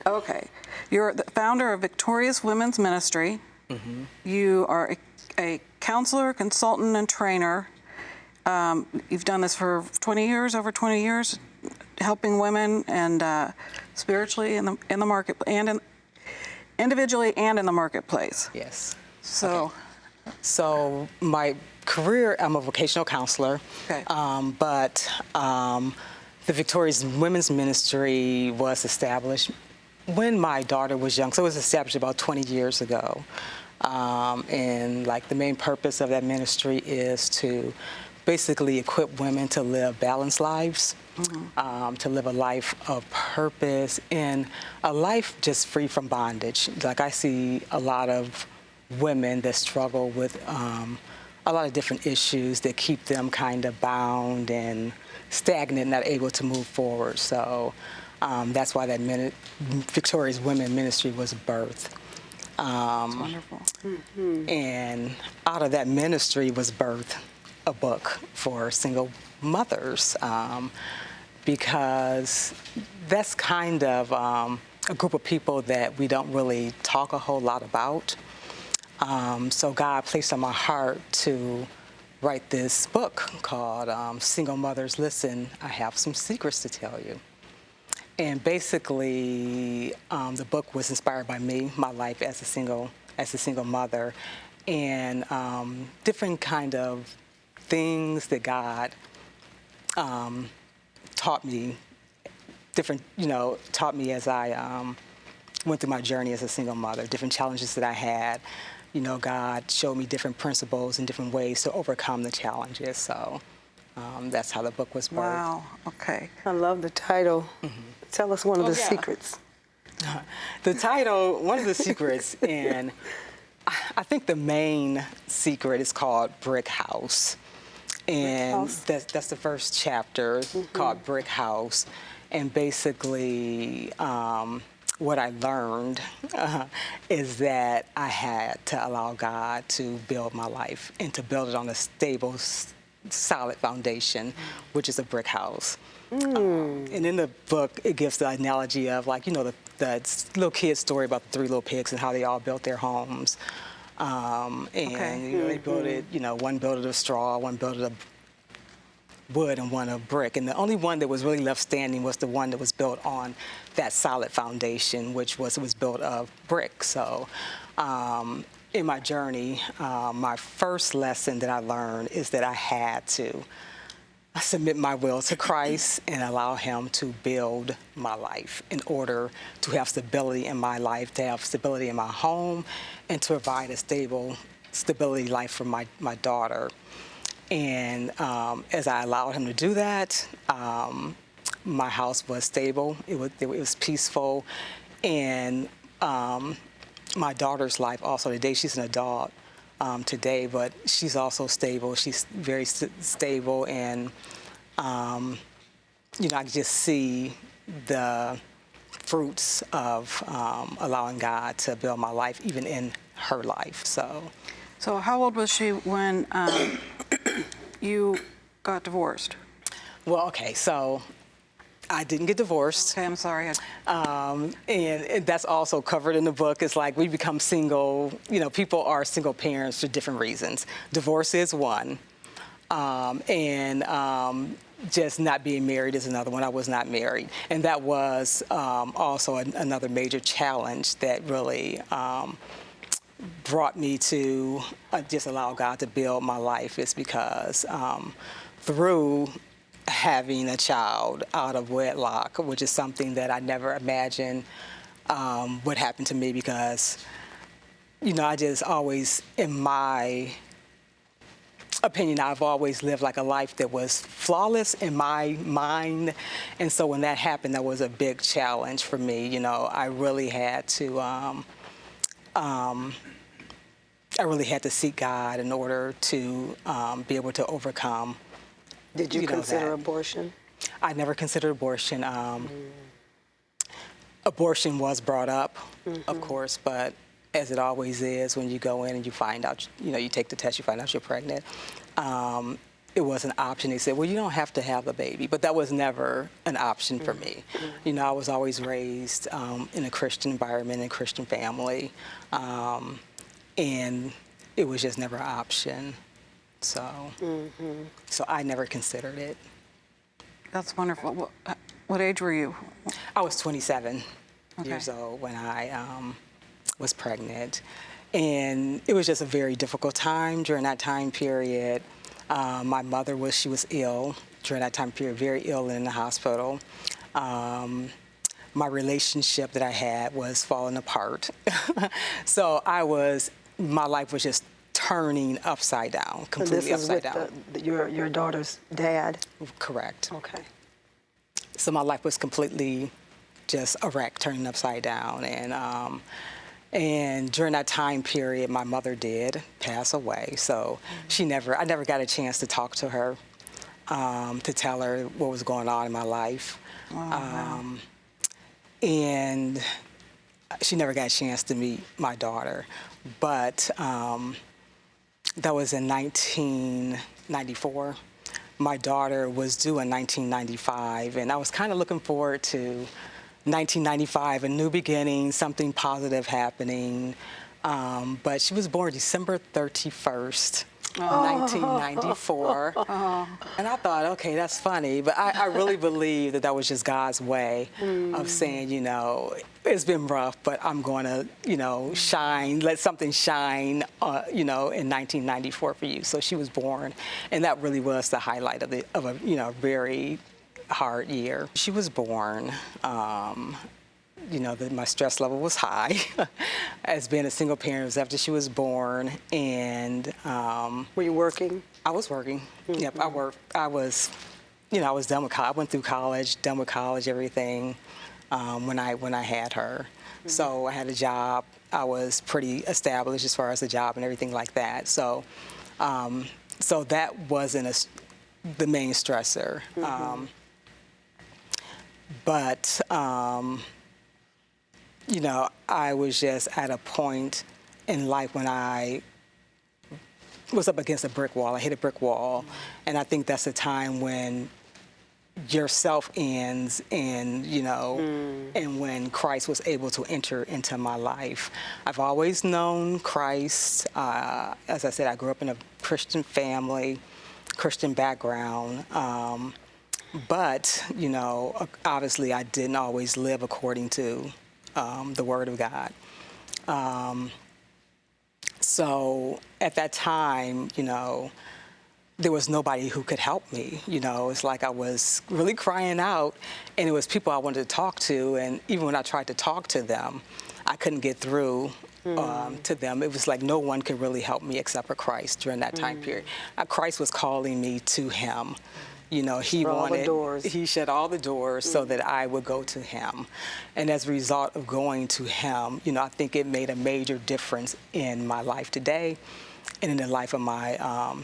Okay. You're the founder of Victorious Women's Ministry. You are a counselor, consultant, and trainer. You've done this for 20 years, over 20 years, helping women and spiritually in the market and individually and in the marketplace. Yes. So, okay. So my career, I'm a vocational counselor, okay. but the Victorious Women's Ministry was established when my daughter was young, so it was established about 20 years ago. And like the main purpose of that ministry is to basically equip women to live balanced lives, to live a life of purpose and a life just free from bondage. Like I see a lot of women that struggle with a lot of different issues that keep them kind of bound and stagnant, not able to move forward. So that's why that Victorious Women Ministry was birthed. That's wonderful. And out of that ministry was birthed a book for single mothers, because that's kind of a group of people that we don't really talk a whole lot about. So God placed on my heart to write this book called Single Mothers Listen, I Have Some Secrets to Tell You. And basically, the book was inspired by me, my life as a single mother, and different kind of things that God taught me, taught me as I went through my journey as a single mother, different challenges that I had. You know, God showed me different principles and different ways to overcome the challenges. So that's how the book was birthed. Wow. Okay. I love the title. Tell us one of the secrets. The title, one of the secrets, and I think the main secret is called Brick House. And that's the first chapter called Brick House. And basically, what I learned is that I had to allow God to build my life and to build it on a stable, solid foundation, which is a brick house. And in the book, it gives the analogy of, like, the little kid story about the three little pigs and how they all built their homes. And they built it, one built it of straw, one built it of wood, and one of brick. And the only one that was really left standing was the one that was built on that solid foundation, which was built of brick. So in my journey, my first lesson that I learned is that I had to submit my will to Christ and allow Him to build my life in order to have stability in my life, to have stability in my home, and to provide a stability life for my daughter. And as I allowed Him to do that, my house was stable. It was peaceful, and my daughter's life also today. She's an adult today, but she's also stable. She's very stable, and I can just see the fruits of allowing God to build my life, even in her life. So how old was she when you got divorced? Well, okay, so I didn't get divorced. Okay, I'm sorry. And that's also covered in the book. It's like we become single, people are single parents for different reasons. Divorce is one, and just not being married is another one. I was not married. And that was also another major challenge that really brought me to just allow God to build my life, is because through having a child out of wedlock, which is something that I never imagined would happen to me, because, I just always, in my opinion, I've always lived like a life that was flawless in my mind. And so when that happened, that was a big challenge for me. I really had to seek God in order to be able to overcome. Did you consider abortion? I never considered abortion. Abortion was brought up, of course, but as it always is, when you go in and you find out, you take the test, you find out you're pregnant. it was an option. They said, well, you don't have to have a baby, but that was never an option for me. You know, I was always raised in a Christian environment, in a Christian family, and it was just never an option. So, so I never considered it. That's wonderful. What age were you? I was 27 years old when I was pregnant. And it was just a very difficult time during that time period. My mother she was ill during that time period, very ill in the hospital. My relationship that I had was falling apart. So my life was just turning upside down, completely upside down. This is with your daughter's dad? Correct. Okay. So my life was completely just a wreck, turning upside down. And during that time period, my mother did pass away. So I never got a chance to talk to her, to tell her what was going on in my life. And she never got a chance to meet my daughter. But that was in 1994. My daughter was due in 1995, and I was kind of looking forward to 1995, a new beginning, something positive happening. But she was born December 31st, 1994. And I thought, okay, that's funny. But I really believe that was just God's way of saying, you know, it's been rough, but I'm going to, you know, shine, let something shine, you know, in 1994 for you. So she was born, and that really was the highlight of a, you know, very hard year. She was born, you know, my stress level was high as being a single parent. It was after she was born, and were you working? I was working. Yep, I worked. I was, you know, I was done with college. I went through college, done with college, everything, when I had her. So I had a job. I was pretty established as far as the job and everything like that. So, so that wasn't the main stressor. But, you know, I was just at a point in life when I was up against a brick wall. I hit a brick wall. And I think that's a time when yourself ends and, you know, and when Christ was able to enter into my life. I've always known Christ. As I said, I grew up in a Christian family, Christian background. But, you know, obviously I didn't always live according to the Word of God. So at that time, you know, there was nobody who could help me. You know, it's like I was really crying out, and it was people I wanted to talk to, and even when I tried to talk to them, I couldn't get through to them. It was like no one could really help me except for Christ during that time period. Christ was calling me to Him. You know, he shut all the doors so that I would go to Him. And as a result of going to Him, you know, I think it made a major difference in my life today and in the life of my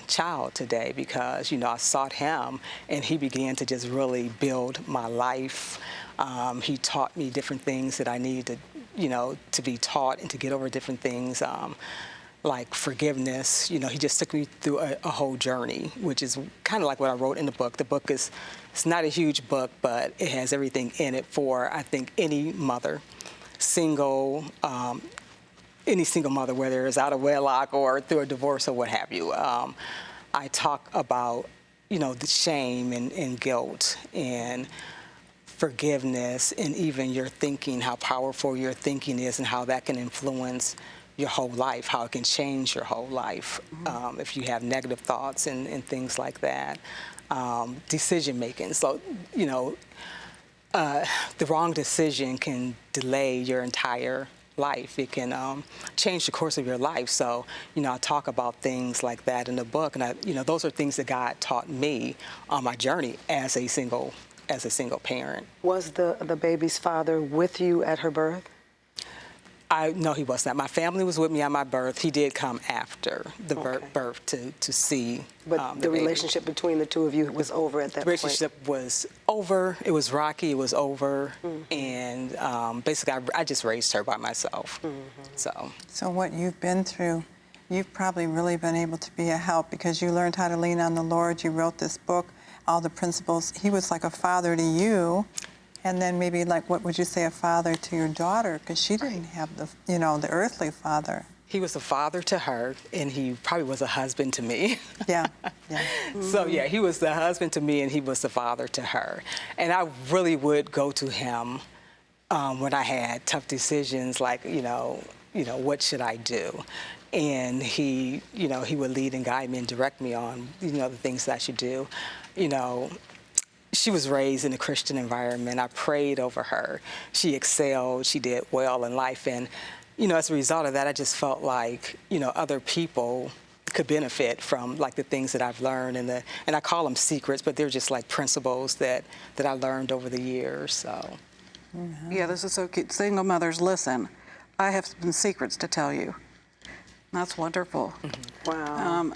child today, because, you know, I sought Him and He began to just really build my life. He taught me different things that I needed to, you know, to be taught and to get over different things. Like forgiveness, you know, He just took me through a whole journey, which is kind of like what I wrote in the book. The book it's not a huge book, but it has everything in it for, I think, any mother, any single mother, whether it's out of wedlock or through a divorce or what have you. I talk about, you know, the shame and guilt and forgiveness, and even your thinking, how powerful your thinking is and how that can influence your whole life, how it can change your whole life if you have negative thoughts and things like that. Decision making. So, you know, the wrong decision can delay your entire life. It can change the course of your life. So, you know, I talk about things like that in the book, and you know, those are things that God taught me on my journey as a single parent. Was the baby's father with you at her birth? No, he was not. My family was with me at my birth. He did come after the birth to see. But the relationship between the two of you was over at that point? The relationship was over. It was rocky. It was over. And basically, I just raised her by myself. So what you've been through, you've probably really been able to be a help because you learned how to lean on the Lord. You wrote this book, all the principles. He was like a father to you. And then maybe like, what would you say, a father to your daughter? Because she didn't have the, the earthly father. He was a father to her, and he probably was a husband to me. Yeah, yeah. So yeah, he was the husband to me, and he was the father to her. And I really would go to him when I had tough decisions, like what should I do? And he would lead and guide me and direct me on the things that I should do. She was raised in a Christian environment. I prayed over her. She excelled. She did well in life. And, as a result of that, I just felt like, other people could benefit from, like, the things that I've learned. And I call them secrets, but they're just like principles that I learned over the years. So. Yeah, this is so cute. Single mothers, listen. I have some secrets to tell you. That's wonderful. Wow.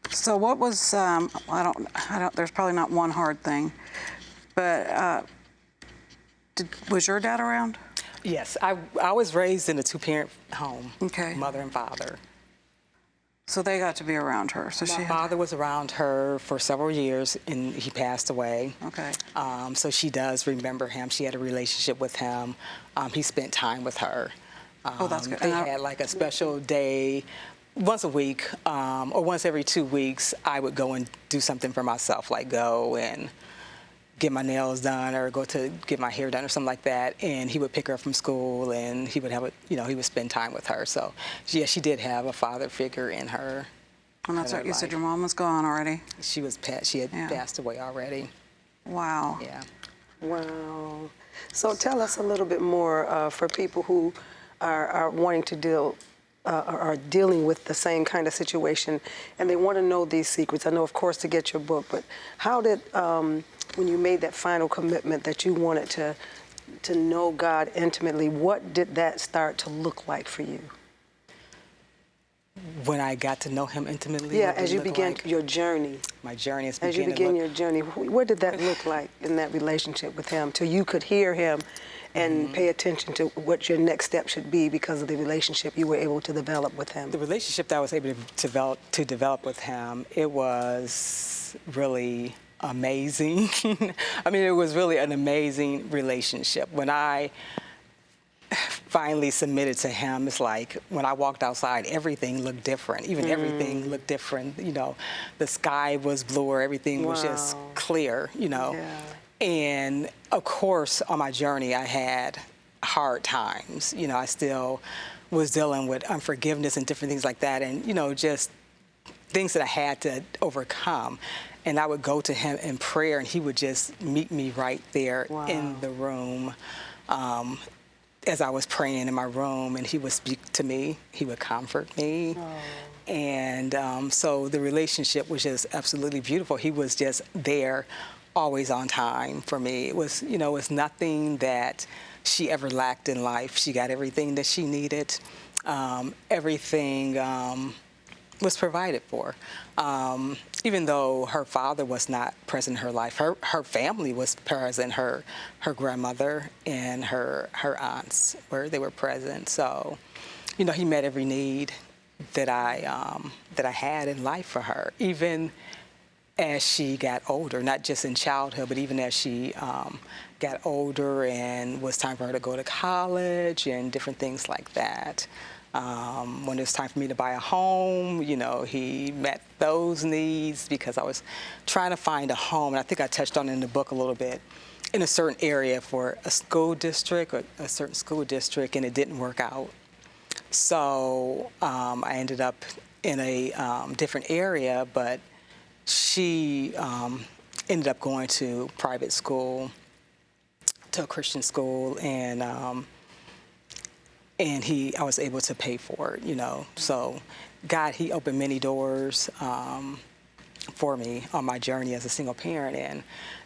So what was, I don't, there's probably not one hard thing, but was your dad around? Yes, I was raised in a two-parent home, Okay. Mother and father. So they got to be around her. So My father was around her for several years, and he passed away. Okay. So she does remember him. She had a relationship with him. He spent time with her. Oh, that's good. They had like a special day. Once a week, or once every 2 weeks, I would go and do something for myself, like go and get my nails done or go to get my hair done or something like that. And he would pick her up from school, and he would have he would spend time with her. So, yeah, she did have a father figure in her. And that's right. You said your mom was gone already. She had passed away already. Wow. Yeah. Wow. So tell us a little bit more for people who are wanting to are dealing with the same kind of situation, and they want to know these secrets. I know, of course, to get your book, but how did, when you made that final commitment that you wanted to know God intimately, what did that start to look like for you? When I got to know him intimately? Yeah, as you began your journey. My journey is As you began your journey, what did that look like in that relationship with him till you could hear him and pay attention to what your next step should be because of the relationship you were able to develop with him? The relationship that I was able to develop with him, it was really amazing. I mean, it was really an amazing relationship. When I finally submitted to him, it's like when I walked outside, everything looked different. Even everything looked different. The sky was bluer, everything was just clear, Yeah. And of course, on my journey, I had hard times. I still was dealing with unforgiveness and different things like that, and just things that I had to overcome. And I would go to him in prayer, and he would just meet me right there in the room. As I was praying in my room, and he would speak to me, he would comfort me. And so the relationship was just absolutely beautiful. He was just there, always on time for me. It was, it was nothing that she ever lacked in life. She got everything that she needed. Everything was provided for. Even though her father was not present in her life, her family was present. Her grandmother and her aunts they were present. So, he met every need that I had in life for her. Even as she got older, not just in childhood, but even as she got older and was time for her to go to college and different things like that. When it was time for me to buy a home, he met those needs because I was trying to find a home. And I think I touched on it in the book a little bit, in a certain area for a school district, or a certain school district, and it didn't work out. So I ended up in a different area, but she ended up going to private school, to a Christian school, and I was able to pay for it, So God, he opened many doors for me on my journey as a single parent.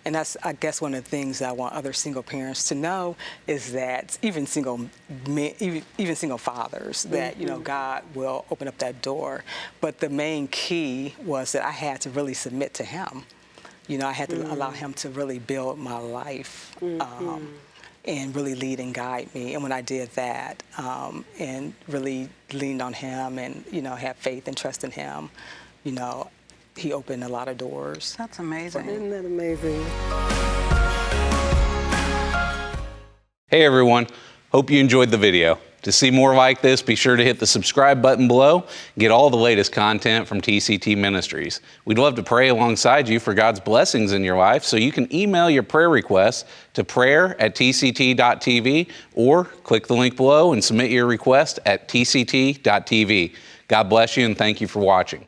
And that's, I guess, one of the things that I want other single parents to know is that even single men, even single fathers, that, God will open up that door. But the main key was that I had to really submit to him. I had to allow him to really build my life. and really lead and guide me. And when I did that and really leaned on him and, had faith and trust in him, he opened a lot of doors. That's amazing. Isn't that amazing? Hey everyone, hope you enjoyed the video. To see more like this, be sure to hit the subscribe button below and get all the latest content from TCT Ministries. We'd love to pray alongside you for God's blessings in your life, so you can email your prayer requests to prayer@tct.tv or click the link below and submit your request at tct.tv. God bless you and thank you for watching.